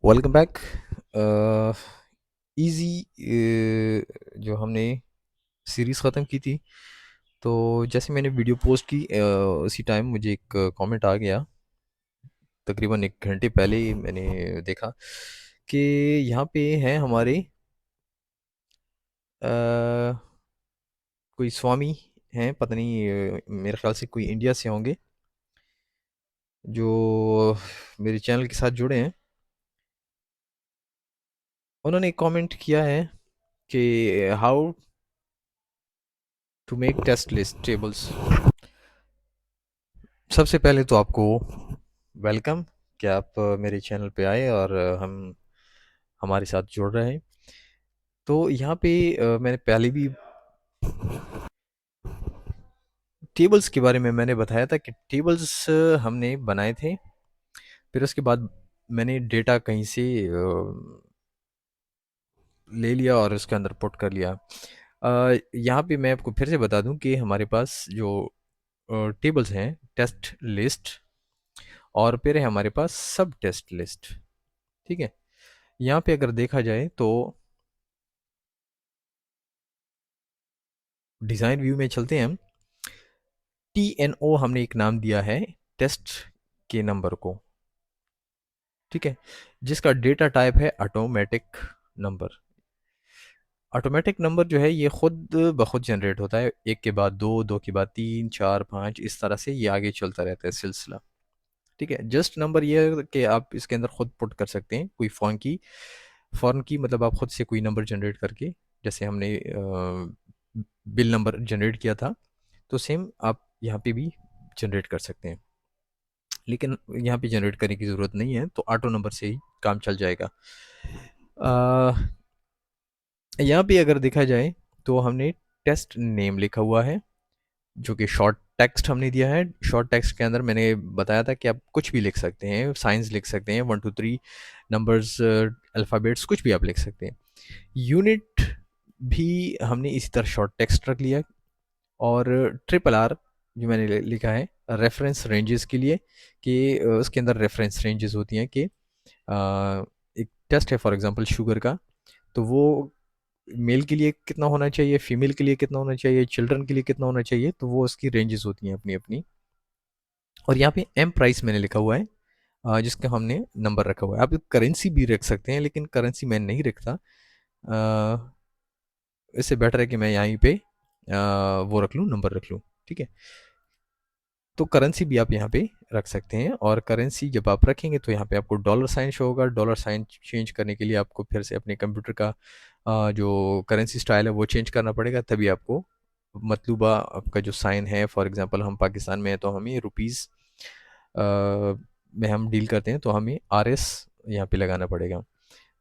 Welcome back. Easy जो हमने series ख़त्म की थी, तो जैसे मैंने वीडियो पोस्ट की उसी टाइम मुझे एक कमेंट आ गया। तकरीबन 1 घंटे पहले ही मैंने देखा कि यहाँ पे हैं हमारे अ, कोई स्वामी हैं, पता नहीं मेरे ख़्याल से कोई इंडिया से होंगे, जो मेरे चैनल के साथ जुड़े हैं। उन्होंने एक कमेंट किया है कि how to make test list tables. सबसे पहले तो आपको वेलकम कि आप मेरे चैनल पे आए और हम हमारे साथ जुड़ रहे हैं। तो यहाँ पे मैंने पहले भी टेबल्स के बारे में मैंने बताया था कि टेबल्स हमने बनाए थे। फिर उसके बाद मैंने डेटा कहीं से ले लिया और उसके अंदर पुट कर लिया। यहाँ पे मैं आपको फिर से बता दूं कि हमारे पास जो टेबल्स हैं, टेस्ट लिस्ट, और फिर है हमारे पास सब टेस्ट लिस्ट। ठीक है, यहाँ पे अगर देखा जाए तो डिज़ाइन व्यू में चलते हैं हम। टी एन ओ हमने एक नाम दिया है टेस्ट के नंबर को। ठीक है, जिसका डेटा टाइप है ऑटोमेटिक नंबर। ऑटोमेटिक नंबर जो है ये खुद ब खुद जनरेट होता है, एक के बाद दो, दो के बाद तीन, चार, पाँच, इस तरह से ये आगे चलता रहता है सिलसिला। ठीक है, जस्ट नंबर ये है कि आप इसके अंदर खुद पुट कर सकते हैं कोई फॉर्म की मतलब आप खुद से कोई नंबर जनरेट करके, जैसे हमने बिल नंबर जनरेट किया था, तो सेम आप यहाँ पे भी जनरेट कर सकते हैं। लेकिन यहाँ पे जनरेट करने की ज़रूरत नहीं है, तो ऑटो नंबर से ही काम चल जाएगा। अ, यहाँ पे अगर देखा जाए तो हमने टेस्ट नेम लिखा हुआ है, जो कि शॉर्ट टेक्स्ट हमने दिया है। शॉर्ट टेक्स्ट के अंदर मैंने बताया था कि आप कुछ भी लिख सकते हैं, साइंस लिख सकते हैं, 1 2 3 नंबर्स, अल्फ़ाबेट्स, कुछ भी आप लिख सकते हैं। यूनिट भी हमने इसी तरह शॉर्ट टेक्स्ट रख लिया। और ट्रिपल आर जो मैंने लिखा है रेफरेंस रेंजेस के लिए, कि उसके अंदर रेफरेंस रेंजेस होती हैं कि एक टेस्ट है फॉर एग्जांपल शुगर का, तो वो मेल के लिए कितना होना चाहिए, फीमेल के लिए कितना होना चाहिए, चिल्ड्रन के लिए कितना होना चाहिए, तो वो उसकी रेंजेस होती हैं अपनी अपनी। और यहाँ पे एम प्राइस मैंने लिखा हुआ है, जिसका हमने नंबर रखा हुआ है। आप करेंसी भी रख सकते हैं, लेकिन करेंसी मैं नहीं रखता। इससे बेटर है कि मैं यहीं पे वो रख लूँ, नंबर रख लूँ। ठीक है, तो करेंसी भी आप यहाँ पे रख सकते हैं। और करेंसी जब आप रखेंगे तो यहाँ पे आपको डॉलर साइन शो होगा। डॉलर साइन चेंज करने के लिए आपको फिर से अपने कंप्यूटर का जो करेंसी स्टाइल है वो चेंज करना पड़ेगा, तभी आपको मतलूबा आपका जो साइन है, फॉर एग्जांपल हम पाकिस्तान में हैं तो हमें रुपीज़ में हम डील करते हैं, तो हमें आर एस यहाँ पे लगाना पड़ेगा।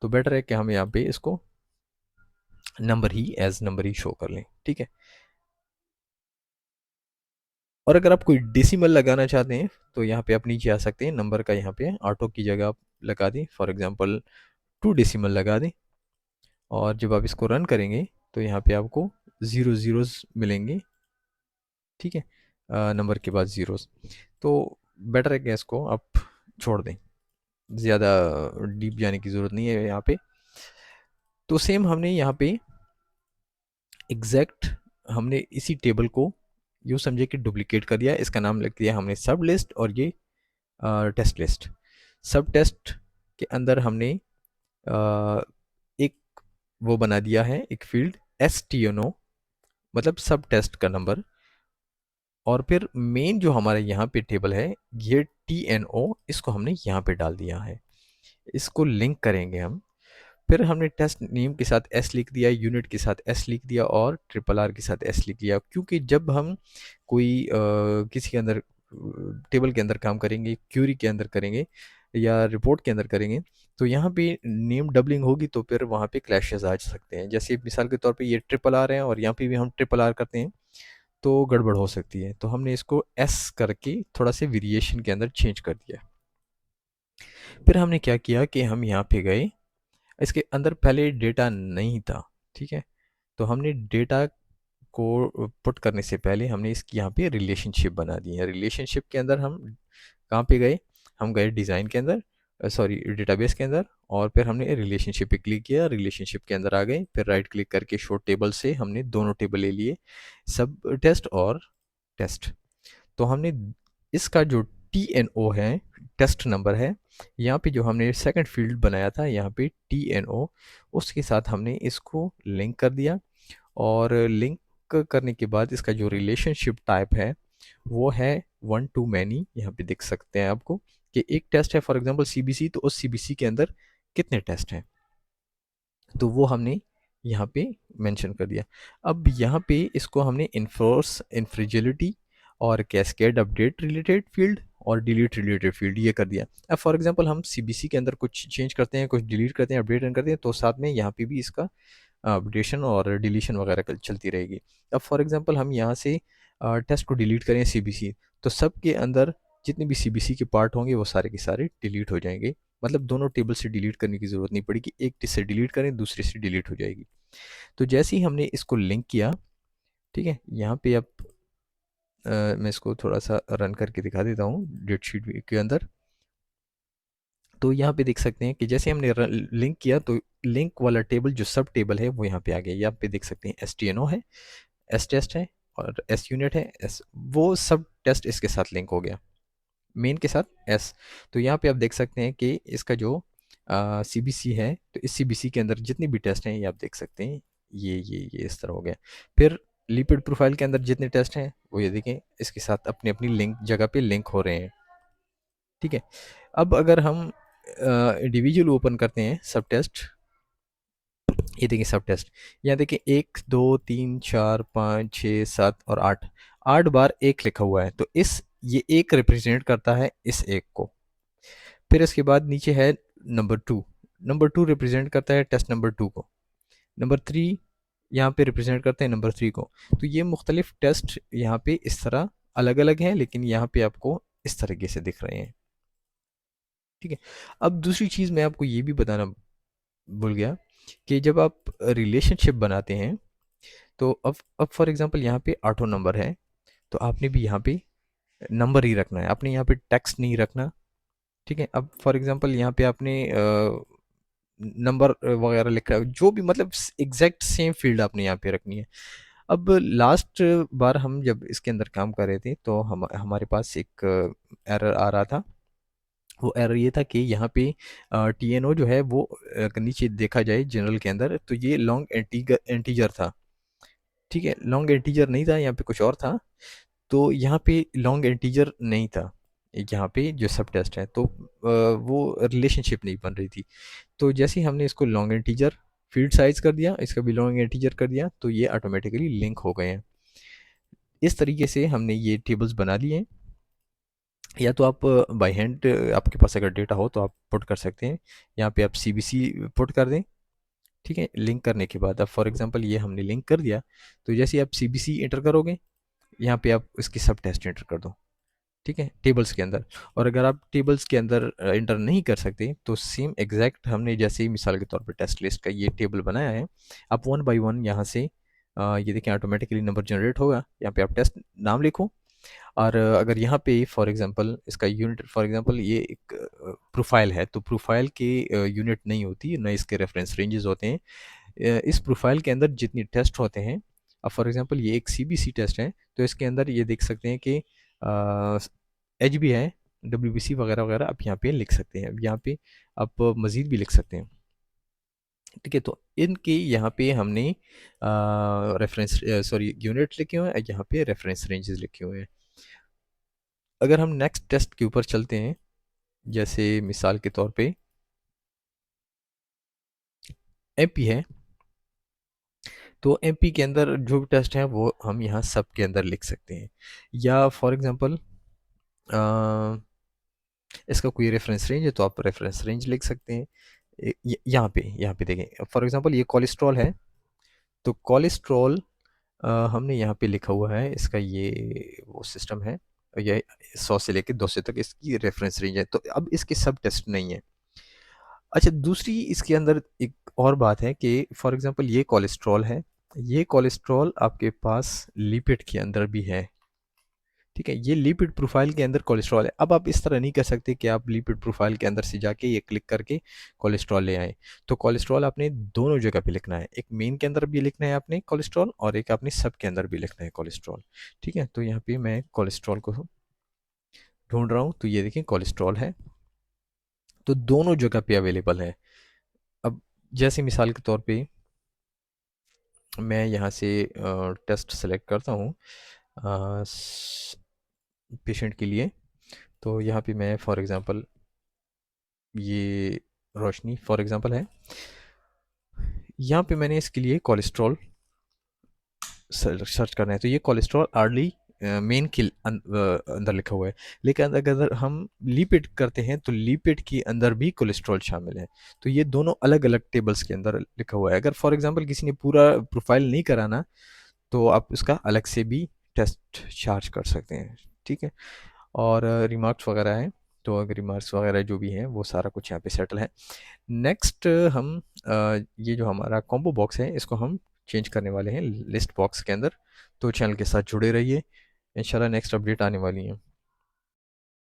तो बेटर है कि हम यहाँ पे इसको नंबर ही एज नंबर ही शो कर लें। ठीक है, और अगर आप कोई डेसिमल लगाना चाहते हैं तो यहाँ पे आप नीचे आ सकते हैं, नंबर का यहाँ पे ऑटो की जगह आप लगा दें, फॉर एग्जांपल 2 डेसिमल लगा दें। और जब आप इसको रन करेंगे तो यहाँ पे आपको ज़ीरो ज़ीरोज़ मिलेंगे। ठीक है, नंबर के बाद ज़ीरोज़। तो बेटर है कि इसको आप छोड़ दें, ज़्यादा डीप जाने की ज़रूरत नहीं है यहाँ पे। तो सेम हमने यहाँ पे एग्जैक्ट हमने इसी टेबल को यूँ समझे कि डुप्लीकेट कर दिया, इसका नाम लिख दिया हमने सब लिस्ट, और ये टेस्ट लिस्ट। सब टेस्ट के अंदर हमने अ, एक वो बना दिया है, एक field S T N O, मतलब सब टेस्ट का नंबर। और फिर मेन जो हमारे यहाँ पे टेबल है, ये टी एन ओ, इसको हमने यहाँ पे डाल दिया है। इसको लिंक करेंगे हम। फिर हमने टेस्ट नेम के साथ एस लिख दिया, यूनिट के साथ एस लिख दिया, और ट्रिपल आर के साथ एस लिख दिया, क्योंकि जब हम कोई किसी के अंदर टेबल के अंदर काम करेंगे, क्यूरी के अंदर करेंगे या रिपोर्ट के अंदर करेंगे, तो यहाँ पे नेम डबलिंग होगी, तो फिर वहाँ पे क्लैशेस आ सकते हैं। जैसे मिसाल के तौर पे ये ट्रिपल आर है और यहाँ पे भी हम ट्रिपल आर करते हैं, तो गड़बड़ हो सकती है। तो हमने इसको एस करके थोड़ा से वेरिएशन के अंदर चेंज कर दिया। फिर हमने क्या किया कि हम यहाँ पे गए, इसके अंदर पहले डेटा नहीं था। ठीक है, तो हमने डेटा को पुट करने से पहले हमने इसकी यहाँ पे रिलेशनशिप बना दी है। रिलेशनशिप के अंदर हम कहाँ पे गए, हम गए डिज़ाइन के अंदर, सॉरी डेटाबेस के अंदर, और फिर हमने रिलेशनशिप पे क्लिक किया, रिलेशनशिप के अंदर आ गए, फिर राइट क्लिक करके शो टेबल से हमने दोनों टेबल ले लिए, सब टेस्ट और टेस्ट। तो हमने इसका जो टी एन ओ है, टेस्ट नंबर है, यहाँ पे जो हमने सेकंड फील्ड बनाया था यहाँ पे टी एन ओ, उसके साथ हमने इसको लिंक कर दिया। और लिंक करने के बाद इसका जो रिलेशनशिप टाइप है वो है वन टू मैनी। यहाँ पे देख सकते हैं आपको कि एक टेस्ट है फॉर एग्जांपल सीबीसी, तो उस सीबीसी के अंदर कितने टेस्ट हैं, तो वो हमने यहाँ पे मेंशन कर दिया। अब यहाँ पे इसको हमने इन्फोर्स इन्फ्रिजिलिटी और कैस्केड अपडेट रिलेटेड फील्ड और डिलीट रिलेटेड फील्ड ये कर दिया। अब फॉर एग्जांपल हम सीबीसी के अंदर कुछ चेंज करते हैं, कुछ डिलीट करते हैं, अपडेट करते हैं, तो साथ में यहाँ पे भी इसका अपडेशन और डिलीशन वगैरह चलती रहेगी। अब फॉर एग्जांपल हम यहाँ से टेस्ट को डिलीट करें सीबीसी, तो सब के अंदर जितने भी सीबीसी के पार्ट होंगे वो सारे के सारे डिलीट हो जाएंगे। मतलब दोनों टेबल से डिलीट करने की ज़रूरत नहीं पड़ेगी, एक से डिलीट करें दूसरे से डिलीट हो जाएगी। तो जैसे ही हमने इसको लिंक किया, ठीक है, यहाँ पे अब मैं इसको थोड़ा सा रन करके दिखा देता हूँ डेट शीट के अंदर। तो यहाँ पे देख सकते हैं कि जैसे हमने लिंक किया तो लिंक वाला टेबल जो सब टेबल है वो यहाँ पे आ गया। यहाँ पे देख सकते हैं एस टी एन ओ है, एस टेस्ट है और एस यूनिट है, एस वो सब टेस्ट इसके साथ लिंक हो गया, मेन के साथ एस। तो यहाँ पे आप देख सकते हैं कि इसका जो सी बी सी है, तो इस सी बी सी के अंदर जितने भी टेस्ट हैं ये आप देख सकते हैं, ये इस तरह हो गया। फिर लिपिड प्रोफाइल के अंदर जितने टेस्ट हैं वो ये देखें इसके साथ अपनी अपनी लिंक जगह पे लिंक हो रहे हैं, ठीक है। अब अगर हम इंडिविजुअल ओपन करते हैं सब टेस्ट, ये देखिए सब टेस्ट, यहाँ देखिए 1 2 3 4 5 6 7 और 8, 8 बार एक लिखा हुआ है, तो इस ये एक रिप्रेजेंट करता है इस एक को। फिर इसके बाद नीचे है नंबर 2, नंबर 2 रिप्रेजेंट करता है टेस्ट नंबर 2 को। नंबर 3 यहाँ पे रिप्रेजेंट करते हैं नंबर 3 को। तो ये मुख्तलिफ टेस्ट यहाँ पे इस तरह अलग अलग हैं, लेकिन यहाँ पे आपको इस तरीके से दिख रहे हैं, ठीक है। अब दूसरी चीज़ मैं आपको ये भी बताना भूल गया कि जब आप रिलेशनशिप बनाते हैं तो अब फॉर एग्जांपल यहाँ पे ऑटो नंबर है, तो आपने भी यहाँ पे नंबर ही रखना है, आपने यहाँ पे टेक्स्ट नहीं रखना, ठीक है। अब फॉर एग्जांपल यहाँ पे आपने नंबर वगैरह लिखा है, जो भी मतलब एग्जैक्ट सेम फील्ड आपने यहाँ पे रखनी है। अब लास्ट बार हम जब इसके अंदर काम कर रहे थे तो हम हमारे पास एक एरर आ रहा था। वो एरर ये था कि यहाँ पे टी एन ओ जो है वो नीचे देखा जाए जनरल के अंदर तो ये लॉन्ग एंटीजर था, ठीक है। लॉन्ग एंटीजर नहीं था, यहाँ पे कुछ और था। तो यहाँ पे लॉन्ग इंटीजर नहीं था यहाँ पे जो सब टेस्ट है, तो वो रिलेशनशिप नहीं बन रही थी। तो जैसे ही हमने इसको लॉन्ग इंटीजर फील्ड साइज कर दिया, इसका भी लॉन्ग इंटीजर कर दिया, तो ये ऑटोमेटिकली लिंक हो गए हैं। इस तरीके से हमने ये टेबल्स बना लिए हैं। या तो आप बाय हैंड आपके पास अगर डेटा हो तो आप पुट कर सकते हैं, यहाँ पे आप सी बी सी पुट कर दें, ठीक है। लिंक करने के बाद अब फॉर एग्जांपल ये हमने लिंक कर दिया, तो जैसे ही आप सी बी सी एंटर करोगे यहाँ पे आप इसकी सब टेस्ट एंटर कर दो, ठीक है, टेबल्स के अंदर। और अगर आप टेबल्स के अंदर इंटर नहीं कर सकते तो सेम एग्जैक्ट हमने जैसे ही मिसाल के तौर पर टेस्ट लिस्ट का ये टेबल बनाया है, आप वन बाय वन यहाँ से ये देखें ऑटोमेटिकली नंबर जनरेट होगा। यहाँ पे आप टेस्ट नाम लिखो, और अगर यहाँ पे फॉर एग्जांपल इसका यूनिट फॉर एग्जांपल ये एक प्रोफाइल है, तो प्रोफाइल के यूनिट नहीं होती ना, इसके रेफरेंस रेंजेस होते हैं। इस प्रोफाइल के अंदर जितनी टेस्ट होते हैं, अब फॉर एग्जांपल ये एक सीबीसी टेस्ट है, तो इसके अंदर ये देख सकते हैं कि एच भी है, डब्ल्यू बी सी वगैरह वगैरह आप यहाँ पे लिख सकते हैं। अब यहाँ पे आप मज़ीद भी लिख सकते हैं, ठीक है। तो इनके यहाँ पे हमने रेफरेंस सॉरी यूनिट लिखे हुए हैं, यहाँ पे रेफरेंस रेंजेस लिखे हुए हैं। अगर हम नेक्स्ट टेस्ट के ऊपर चलते हैं, जैसे मिसाल के तौर पे एमपी है, तो एमपी के अंदर जो भी टेस्ट हैं वो हम यहाँ सब के अंदर लिख सकते हैं। या फॉर एग्जांपल इसका कोई रेफरेंस रेंज है तो आप रेफरेंस रेंज लिख सकते हैं। यहाँ पे देखें फॉर एग्जांपल ये कोलेस्ट्रॉल है, तो कोलेस्ट्रॉल हमने यहाँ पे लिखा हुआ है, इसका ये वो सिस्टम है, ये 100 से लेकर 200 तक इसकी रेफरेंस रेंज है, तो अब इसके सब टेस्ट नहीं है। अच्छा, दूसरी इसके अंदर एक और बात है कि फॉर एग्जांपल ये कोलेस्ट्रॉल है, ये कोलेस्ट्रॉल आपके पास लिपिड के अंदर भी है, ठीक है, ये लिपिड प्रोफाइल के अंदर कोलेस्ट्रॉल है। अब आप इस तरह नहीं कर सकते कि आप लिपिड प्रोफाइल के अंदर से जाके ये क्लिक करके कोलेस्ट्रॉल ले आए। तो कोलेस्ट्रॉल आपने दोनों जगह पे लिखना है, एक मेन के अंदर भी लिखना है आपने कोलेस्ट्रॉल, और एक आपने सब के अंदर भी लिखना है कोलेस्ट्रॉल। ठीक है, तो यहाँ पे मैं कोलेस्ट्रॉल को ढूंढ रहा हूँ, तो ये देखिए कोलेस्ट्रॉल है, तो दोनों जगह पे अवेलेबल है। अब जैसे मिसाल के तौर पे मैं यहाँ से टेस्ट सेलेक्ट करता हूँ पेशेंट के लिए, तो यहाँ पे मैं फॉर एग्ज़ाम्पल ये रोशनी फॉर एग्ज़ाम्पल है, यहाँ पे मैंने इसके लिए कोलेस्ट्रॉल सर्च करना है, तो ये कोलेस्ट्रॉल अर्ली मेन के अंदर लिखा हुआ है। लेकिन अगर हम लिपिड करते हैं तो लिपिड के अंदर भी कोलेस्ट्रॉल शामिल है, तो ये दोनों अलग अलग टेबल्स के अंदर लिखा हुआ है। अगर फॉर एग्जांपल किसी ने पूरा प्रोफाइल नहीं कराना, तो आप उसका अलग से भी टेस्ट चार्ज कर सकते हैं। ठीक है, और रिमार्क्स वगैरह हैं, तो अगर रिमार्क्स वगैरह जो भी हैं वो सारा कुछ यहाँ पे सेटल है। नेक्स्ट हम ये जो हमारा कॉम्बो बॉक्स है इसको हम चेंज करने वाले हैं लिस्ट बॉक्स के अंदर, तो चैनल के साथ जुड़े रहिए, इंशाल्लाह नेक्स्ट अपडेट आने वाली है।